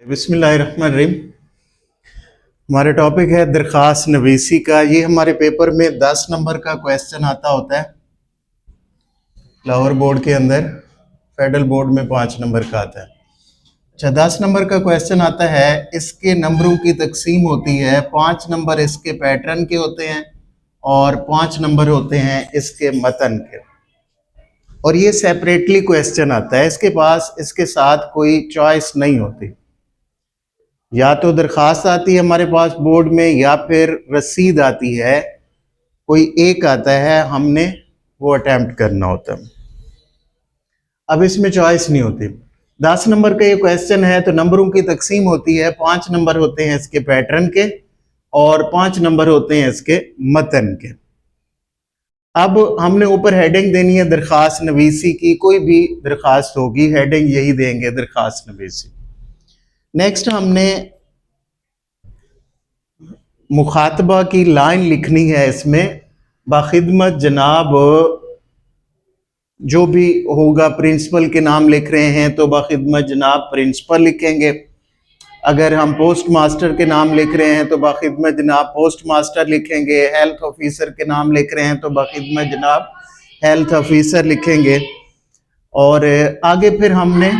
बिस्मिल्लाहिर्रहमानिर्रहीम। हमारा टॉपिक है दरख्वास्त नवीसी का। ये हमारे पेपर में 10 नंबर का क्वेश्चन आता होता है। लाहौर बोर्ड के अंदर, फेडरल बोर्ड में 5 नंबर का आता है। अच्छा, 10 नंबर का क्वेश्चन आता है, इसके नंबरों की तकसीम होती है। 5 नंबर इसके पैटर्न के होते हैं और 5 नंबर होते हैं इसके मतन के। और ये सेपरेटली क्वेश्चन आता है, इसके पास इसके साथ कोई चॉइस नहीं होती। या तो दरखास्त आती है हमारे पास बोर्ड में, या फिर रसीद आती है, कोई एक आता है, हमने वो अटेम्प्ट करना होता है। अब इसमें चॉइस नहीं होती। 10 नंबर का ये क्वेश्चन है तो नंबरों की तकसीम होती है। 5 नंबर होते हैं इसके पैटर्न के और 5 नंबर होते हैं इसके मतन के। अब हमने ऊपर हेडिंग देनी है दरखास्त नवीसी की। कोई भी दरखास्त होगी, हेडिंग यही देंगे, दरखास्त नवीसी। नेक्स्ट हमने मुखातबा की लाइन लिखनी है। इसमें बाखिदमत जनाब, जो भी होगा, प्रिंसिपल के नाम लिख रहे हैं तो बाखिदमत जनाब प्रिंसिपल लिखेंगे। अगर हम पोस्ट मास्टर के नाम लिख रहे हैं तो बाखिदमत जनाब पोस्ट मास्टर लिखेंगे। हेल्थ ऑफिसर के नाम लिख रहे हैं तो बाखिदमत जनाब हेल्थ ऑफिसर लिखेंगे। और आगे फिर हमने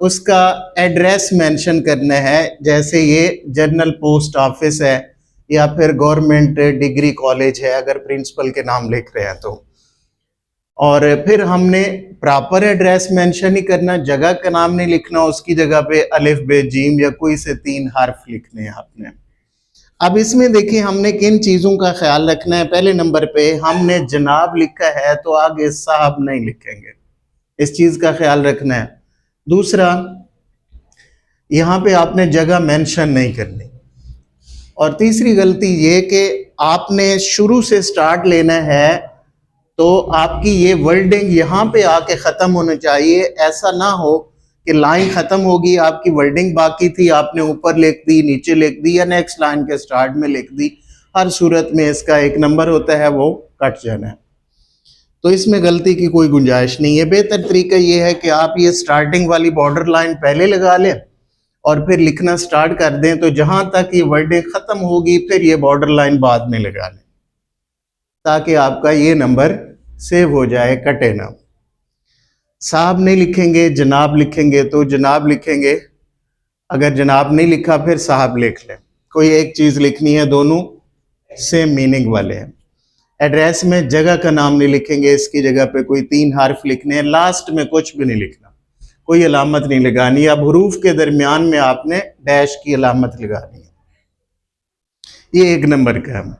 उसका एड्रेस मेंशन करना है, जैसे ये जनरल पोस्ट ऑफिस है या फिर गवर्नमेंट डिग्री कॉलेज है, अगर प्रिंसिपल के नाम लिख रहे हैं तो। और फिर हमने प्रॉपर एड्रेस मेंशन ही करना, जगह का नाम नहीं लिखना, उसकी जगह पे अलिफ बे जीम या कोई से 3 हर्फ लिखने हैं आपने। अब इसमें देखिए हमने किन चीज़ों का ख्याल रखना है। पहले नंबर पे हमने जनाब लिखा है तो आगे साहब नहीं लिखेंगे, इस चीज़ का ख्याल रखना है। दूसरा, यहाँ पे आपने जगह मेंशन नहीं करनी। और तीसरी गलती ये कि आपने शुरू से स्टार्ट लेना है तो आपकी ये वर्डिंग यहाँ पे आके ख़त्म होना चाहिए। ऐसा ना हो कि लाइन ख़त्म होगी, आपकी वर्डिंग बाकी थी, आपने ऊपर लिख दी, नीचे लिख दी या नेक्स्ट लाइन के स्टार्ट में लिख दी। हर सूरत में इसका एक नंबर होता है, वो कट जाना है। तो इसमें गलती की कोई गुंजाइश नहीं है। बेहतर तरीका ये है कि आप ये स्टार्टिंग वाली बॉर्डर लाइन पहले लगा लें और फिर लिखना स्टार्ट कर दें, तो जहां तक ये वर्डिंग खत्म होगी फिर ये बॉर्डर लाइन बाद में लगा लें, ताकि आपका ये नंबर सेव हो जाए, कटे ना। साहब नहीं लिखेंगे, जनाब लिखेंगे तो जनाब लिखेंगे। अगर जनाब नहीं लिखा फिर साहब लिख लें। कोई एक चीज लिखनी है, दोनों सेम मीनिंग वाले हैं। एड्रेस में जगह का नाम नहीं लिखेंगे, इसकी जगह पे कोई 3 हर्फ लिखने हैं। लास्ट में कुछ भी नहीं लिखना, कोई अलामत नहीं लगानी। अब हरूफ के दरमियान में आपने डैश की अलामत लगानी है। ये 1 नंबर का है।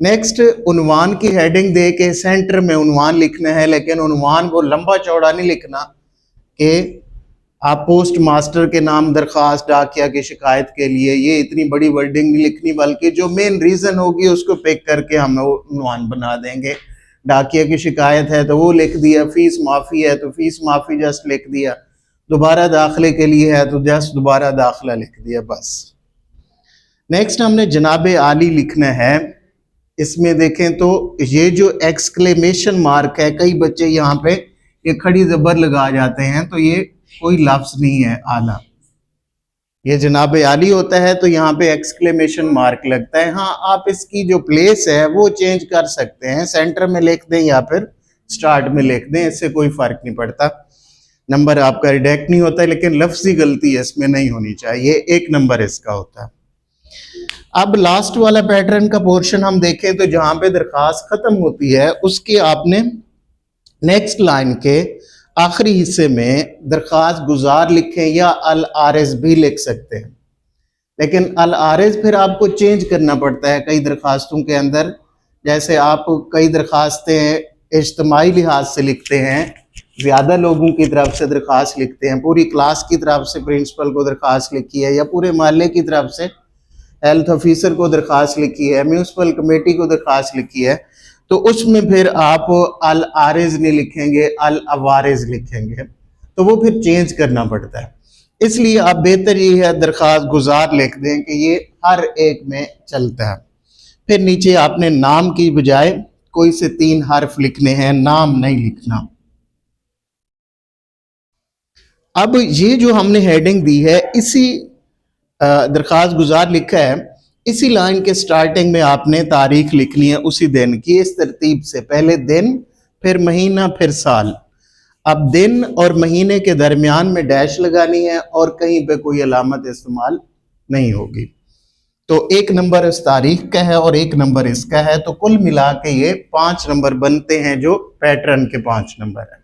नेक्स्ट, उन्वान की हेडिंग दे के सेंटर में उन्वान लिखना है, लेकिन उन्वान वो लंबा चौड़ा नहीं लिखना कि आप पोस्ट मास्टर के नाम दरखास्त डाकिया की शिकायत के लिए, ये इतनी बड़ी वर्डिंग नहीं लिखनी, बल्कि जो मेन रीज़न होगी उसको पिक करके हम उन्वान बना देंगे। डाकिया की शिकायत है तो वो लिख दिया, फीस माफ़ी है तो फीस माफ़ी जस्ट लिख दिया, दोबारा दाखिले के लिए है तो जस्ट दोबारा दाखिला लिख दिया, बस। नेक्स्ट हमने जनाब आली लिखना है। इसमें देखें तो ये जो एक्सक्लेमेशन मार्क है, कई बच्चे यहाँ पे ये खड़ी ज़बर लगा जाते हैं, तो ये कोई लफ्ज़ नहीं है आला। ये जनाब आली होता है तो यहाँ पे एक्सक्लेमेशन मार्क लगता है। हाँ, आप इसकी जो प्लेस है वो चेंज कर सकते हैं, सेंटर में लिख दें या फिर स्टार्ट में लिख दें, इससे कोई फ़र्क नहीं पड़ता। नंबर आपका रिडेक्ट नहीं होता है, लेकिन लफ्ज़ी गलती इसमें नहीं होनी चाहिए। 1 नंबर इसका होता है। अब लास्ट वाला पैटर्न का पोर्शन हम देखें तो जहाँ पे दरखास्त ख़त्म होती है उसके आपने नेक्स्ट लाइन के आखिरी हिस्से में दरखास्त गुजार लिखें या अल आरज़ भी लिख सकते हैं, लेकिन अल आरज़ फिर आपको चेंज करना पड़ता है कई दरखास्तों के अंदर। जैसे आप कई दरखास्तें इज्तिमाई लिहाज से लिखते हैं, ज़्यादा लोगों की तरफ से दरखास्त लिखते हैं, पूरी क्लास की तरफ से प्रिंसिपल को दरखास्त लिखी है, या पूरे मोहल्ले की तरफ से हेल्थ ऑफिसर को दरखास्त लिखी है, म्यूनसिपल कमेटी को दरखास्त लिखी है, तो उसमें फिर आप अल आरिज नहीं लिखेंगे, अल अवारिज लिखेंगे, तो वो फिर चेंज करना पड़ता है। इसलिए आप बेहतर ये है दरखास्त गुजार लिख दें कि ये हर एक में चलता है। फिर नीचे आपने नाम की बजाय कोई से 3 हर्फ लिखने हैं, नाम नहीं लिखना। अब ये जो हमने हेडिंग दी है, इसी दरख्वास्त गुजार लिखा है, इसी लाइन के स्टार्टिंग में आपने तारीख लिखनी है उसी दिन की, इस तरतीब से, पहले दिन, फिर महीना, फिर साल। अब दिन और महीने के दरमियान में डैश लगानी है और कहीं पे कोई अलामत इस्तेमाल नहीं होगी। तो एक नंबर इस तारीख का है और एक नंबर इसका है, तो कुल मिला के ये 5 नंबर बनते हैं, जो पैटर्न के 5 नंबर है।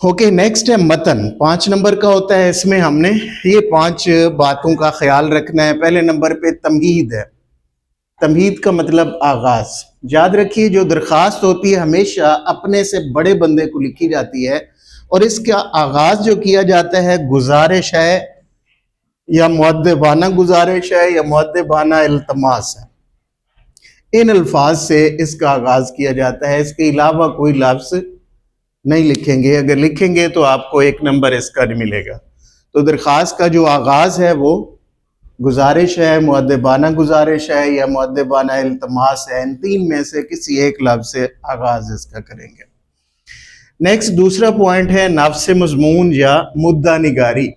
ओके, नेक्स्ट है मतन। 5 नंबर का होता है, इसमें हमने ये 5 बातों का ख्याल रखना है। पहले नंबर पे तमहीद है। तमहीद का मतलब आगाज। याद रखिए, जो दरख्वास्त होती है हमेशा अपने से बड़े बंदे को लिखी जाती है और इसका आगाज जो किया जाता है गुजारिश है या मुअद्दिबाना गुजारिश है या मुअद्दिबाना इल्तमास है। इन अल्फाज से इसका आगाज किया जाता है, इसके अलावा कोई लफ्ज नहीं लिखेंगे। अगर लिखेंगे तो आपको 1 नंबर इसका नहीं मिलेगा। तो दरख्वास्त का जो आगाज है वो गुजारिश है, मुअद्दिबाना गुजारिश है या मुअद्दिबाना इल्तमास है। इन 3 में से किसी एक लफ्ज से आगाज इसका करेंगे। नेक्स्ट दूसरा पॉइंट है नफ्स मजमून या मुद्दा निगारी।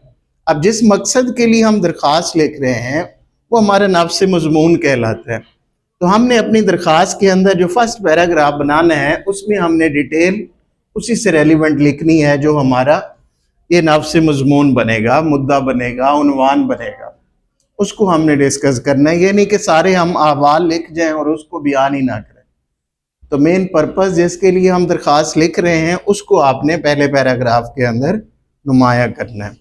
अब जिस मकसद के लिए हम दरख्वास्त लिख रहे हैं वो हमारा नफ्स मजमून कहलाता है। तो हमने अपनी दरख्वास्त के अंदर जो फर्स्ट पैराग्राफ बनाना है उसमें हमने डिटेल उसी से रेलिवेंट लिखनी है, जो हमारा ये नफ्स मजमून बनेगा, मुद्दा बनेगा, उन्वान बनेगा, उसको हमने डिस्कस करना है। ये नहीं कि सारे हम अहवाल लिख जाएं और उसको बयान ही ना करें। तो मेन पर्पस जिसके लिए हम दरख्वास्त लिख रहे हैं उसको आपने पहले पैराग्राफ के अंदर नुमाया करना है।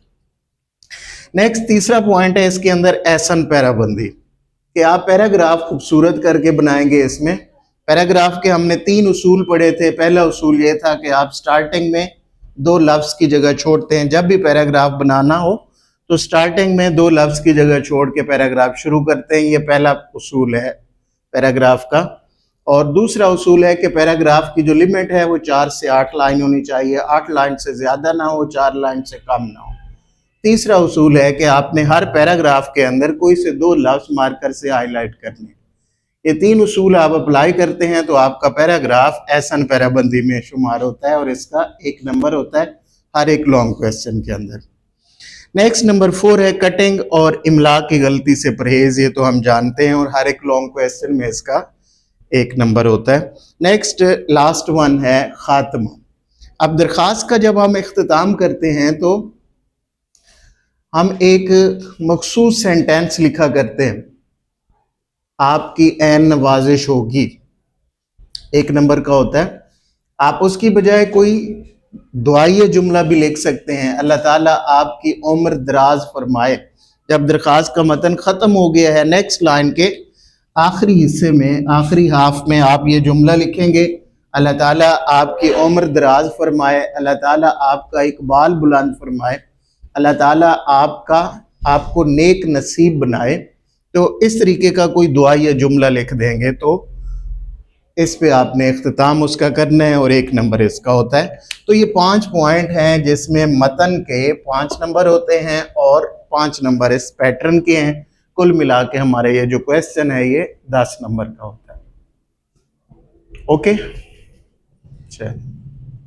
नेक्स्ट तीसरा पॉइंट है इसके अंदर एहसन पैराबंदी, कि आप पैराग्राफ खूबसूरत करके बनाएंगे। इसमें पैराग्राफ के हमने 3 उसूल पढ़े थे। पहला उसूल ये था कि आप स्टार्टिंग में 2 लफ्ज की जगह छोड़ते हैं। जब भी पैराग्राफ बनाना हो तो स्टार्टिंग में 2 लफ्ज की जगह छोड़ के पैराग्राफ शुरू करते हैं। ये पहला उसूल है पैराग्राफ का। और दूसरा उसूल है कि पैराग्राफ की जो लिमिट है वो 4 से 8 लाइन होनी चाहिए, 8 लाइन से ज्यादा ना हो, 4 लाइन से कम ना हो। तीसरा उसूल है कि आपने हर पैराग्राफ के अंदर कोई से 2 लफ्ज मार्कर से हाईलाइट करने। ये 3 उसूल आप अप्लाई करते हैं तो आपका पैराग्राफ एहसन पैराबंदी में शुमार होता है और इसका 1 नंबर होता है हर एक लॉन्ग क्वेश्चन के अंदर। नेक्स्ट नंबर 4 है कटिंग और इमला की गलती से परहेज। ये तो हम जानते हैं और हर एक लॉन्ग क्वेश्चन में इसका 1 नंबर होता है। नेक्स्ट लास्ट वन है खात्मा। अब दरख्वास्त का जब हम इख्तिताम करते हैं तो हम एक मखसूस सेंटेंस लिखा करते हैं, आपकी ऐन नवाजिश होगी, 1 नंबर का होता है। आप उसकी बजाय कोई दुआई जुमला भी लिख सकते हैं, अल्लाह ताला आपकी उम्र दराज फरमाए। जब दरख्वास्त का मतन ख़त्म हो गया है, नेक्स्ट लाइन के आखिरी हिस्से में, आखिरी हाफ में आप ये जुमला लिखेंगे, अल्लाह ताला आपकी उम्र दराज फरमाए, अल्लाह ताला आपका इकबाल बुलंद फरमाए, अल्लाह ताला आपको नेक नसीब बनाए। तो इस तरीके का कोई दुआ या जुमला लिख देंगे तो इस पे आपने इख्तिताम उसका करना है और 1 नंबर इसका होता है। तो ये 5 पॉइंट हैं जिसमें मतन के 5 नंबर होते हैं और 5 नंबर इस पैटर्न के हैं। कुल मिला के हमारे ये जो क्वेश्चन है ये 10 नंबर का होता है। ओके, चलिए।